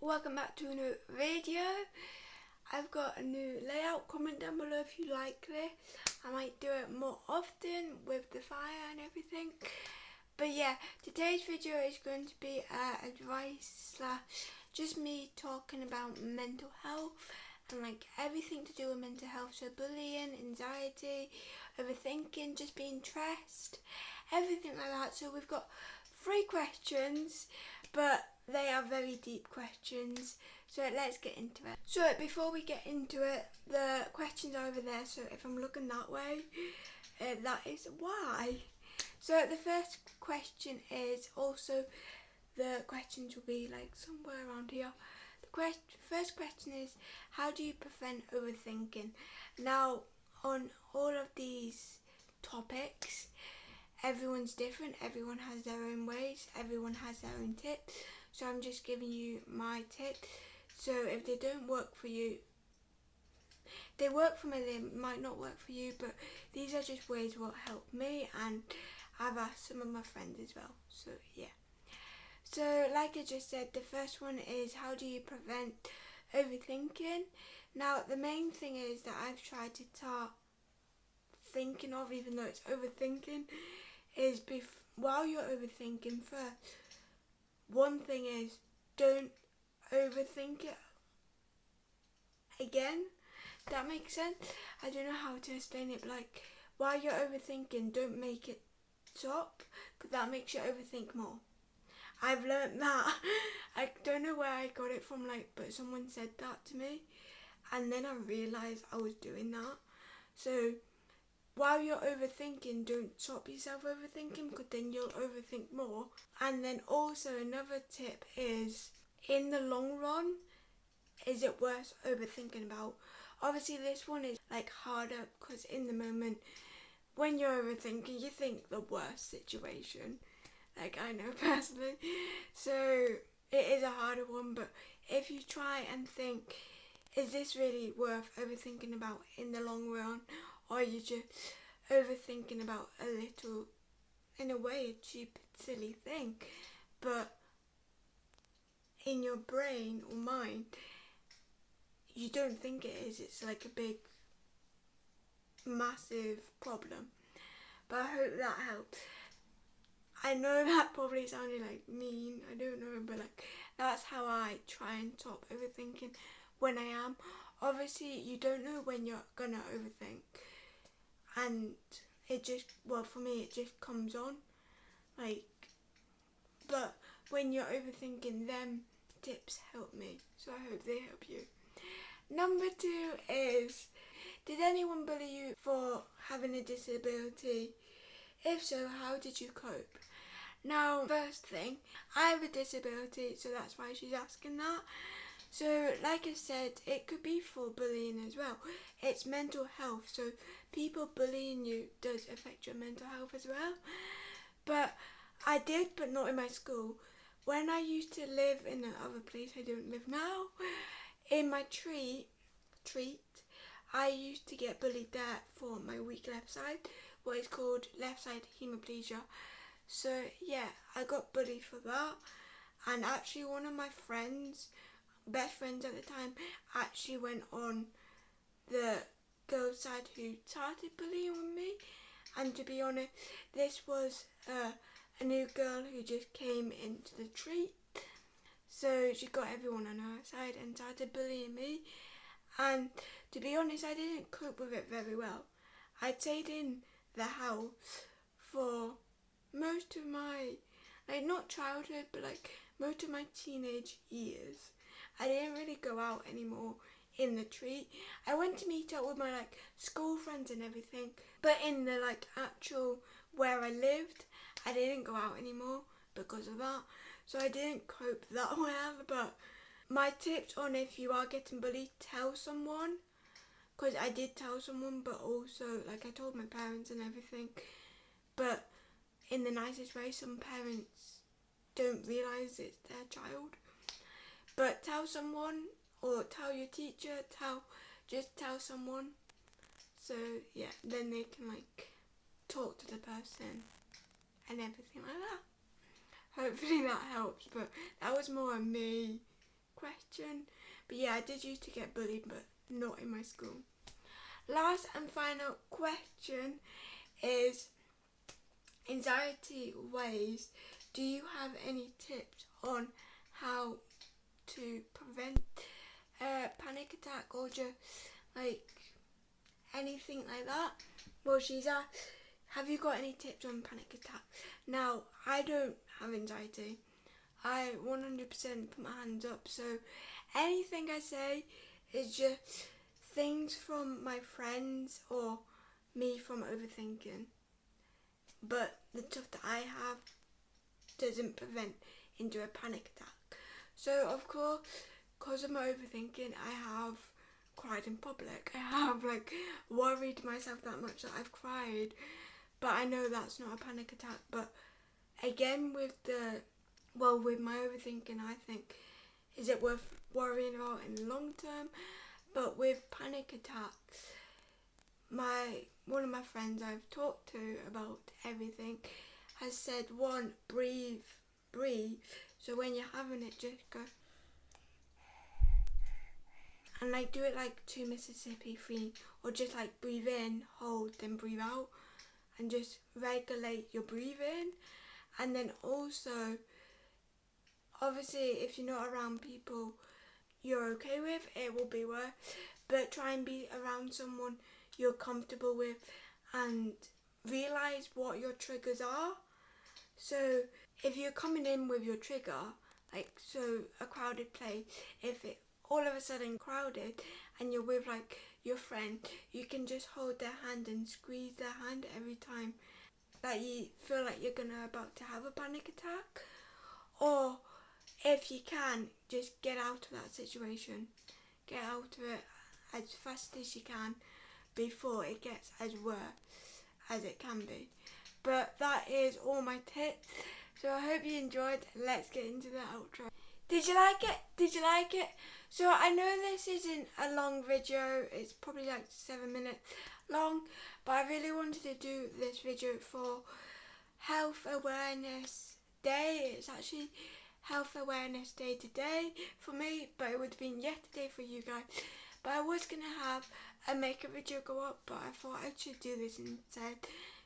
Welcome back to a new video. I've got a new layout. Comment down below if you like this. I might do it more often with the fire and everything. But yeah, today's video is going to be advice / just me talking about mental health and like everything to do with mental health. So bullying, anxiety, overthinking, just being stressed, everything like that. So we've got 3 questions, but they are very deep questions, so let's get into it. So before we get into it, the questions are over there, so if I'm looking that way, that is why. So the first question is also, the questions will be like somewhere around here. The first question is, how do you prevent overthinking? Now, on all of these topics, everyone's different, everyone has their own ways, everyone has their own tips. So I'm just giving you my tips. So if they don't work for you, they work for me, they might not work for you, but these are just ways what help me, and I've asked some of my friends as well. So yeah. So like I just said, the first one is, how do you prevent overthinking? Now the main thing is that I've tried to start thinking of, even though it's overthinking, is while you're overthinking first, one thing is, don't overthink it again. That makes sense? I don't know how to explain it, but like, while you're overthinking, don't make it stop, because that makes you overthink more. I've learnt that. I don't know where I got it from, like, but someone said that to me, and then I realised I was doing that. So while you're overthinking, don't stop yourself overthinking, because then you'll overthink more. And then also another tip is, in the long run, is it worth overthinking about? Obviously this one is like harder, because in the moment when you're overthinking, you think the worst situation, like I know personally. So it is a harder one, but if you try and think, is this really worth overthinking about in the long run, or are you just overthinking about a little, in a way, a cheap, silly thing, but in your brain or mind, you don't think it is. It's like a big, massive problem. But I hope that helps. I know that probably sounded like mean, I don't know, but like, that's how I try and stop overthinking when I am. Obviously you don't know when you're gonna overthink, and it just, well, for me it just comes on, like, but when you're overthinking, them tips help me, so I hope they help you. Number 2 is, did anyone bully you for having a disability? If so, how did you cope? Now, first thing, I have a disability, so that's why she's asking that. So, like I said, it could be for bullying as well. It's mental health, so people bullying you does affect your mental health as well. But I did, but not in my school. When I used to live in another place, I don't live now, in my treat, I used to get bullied there for my weak left side, what is called left side hemiplegia. So yeah, I got bullied for that, and actually one of my friends, best friends at the time, actually went on the girl's side who started bullying me. And to be honest, this was a new girl who just came into the treat, so she got everyone on her side and started bullying me. And to be honest, I didn't cope with it very well. I stayed in the house for most of my, like, not childhood, but like most of my teenage years. I didn't really go out anymore in the treat. I went to meet up with my like school friends and everything, but in the like actual where I lived, I didn't go out anymore because of that. So I didn't cope that well. But my tips on, if you are getting bullied, tell someone, because I did tell someone, but also like I told my parents and everything, but in the nicest way. Some parents don't realise it's their child, but tell someone, or tell your teacher, just tell someone, so yeah, then they can like talk to the person and everything like that. Hopefully that helps, but that was more on me question. But yeah, I did used to get bullied, but not in my school. Last and final question is anxiety ways. Do you have any tips on how to prevent a panic attack or just like anything like that? Well, she's asked, have you got any tips on panic attack? Now, I don't have anxiety. I 100% put my hands up, so anything I say is just things from my friends or me from overthinking. But the stuff that I have doesn't prevent into a panic attack. So of course, because of my overthinking, I have cried in public. I have like worried myself that much that I've cried. But I know that's not a panic attack. But again, with my overthinking, I think, is it worth worrying about in the long term? But with panic attacks, one of my friends I've talked to about everything has said, one, breathe. So when you're having it, just go and like do it like 2 Mississippi 3, or just like breathe in, hold, then breathe out, and just regulate your breathing. And then also, obviously, if you're not around people you're okay with, it will be worse. But try and be around someone you're comfortable with and realise what your triggers are. So if you're coming in with your trigger, like so a crowded place, if it all of a sudden crowded and you're with like your friend, you can just hold their hand and squeeze their hand every time that you feel like you're about to have a panic attack. Or if you can, just get out of that situation. Get out of it as fast as you can before it gets as worse as it can be. But that is all my tips. So I hope you enjoyed. Let's get into the outro. Did you like it? So I know this isn't a long video. It's probably like 7 minutes long. But I really wanted to do this video for Health Awareness Day. It's actually Health Awareness Day today for me, but it would have been yesterday for you guys. But I was going to have a makeup video go up, but I thought I should do this instead,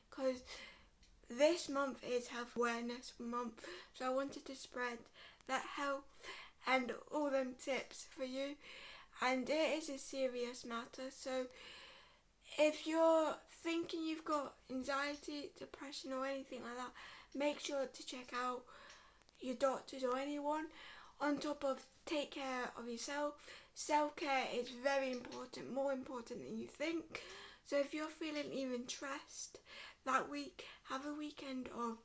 because this month is Health Awareness Month, so I wanted to spread that health and all them tips for you. And it is a serious matter, so if you're thinking you've got anxiety, depression or anything like that, make sure to check out your doctors or anyone. On top of take care of yourself, self-care is very important, more important than you think. So if you're feeling even stressed that week, have a weekend of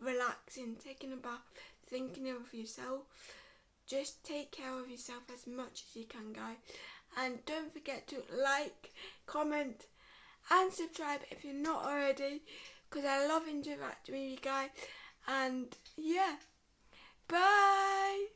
relaxing, taking a bath, thinking of yourself. Just take care of yourself as much as you can, guys. And don't forget to like, comment and subscribe if you're not already, because I love interacting with you guys. And yeah, bye.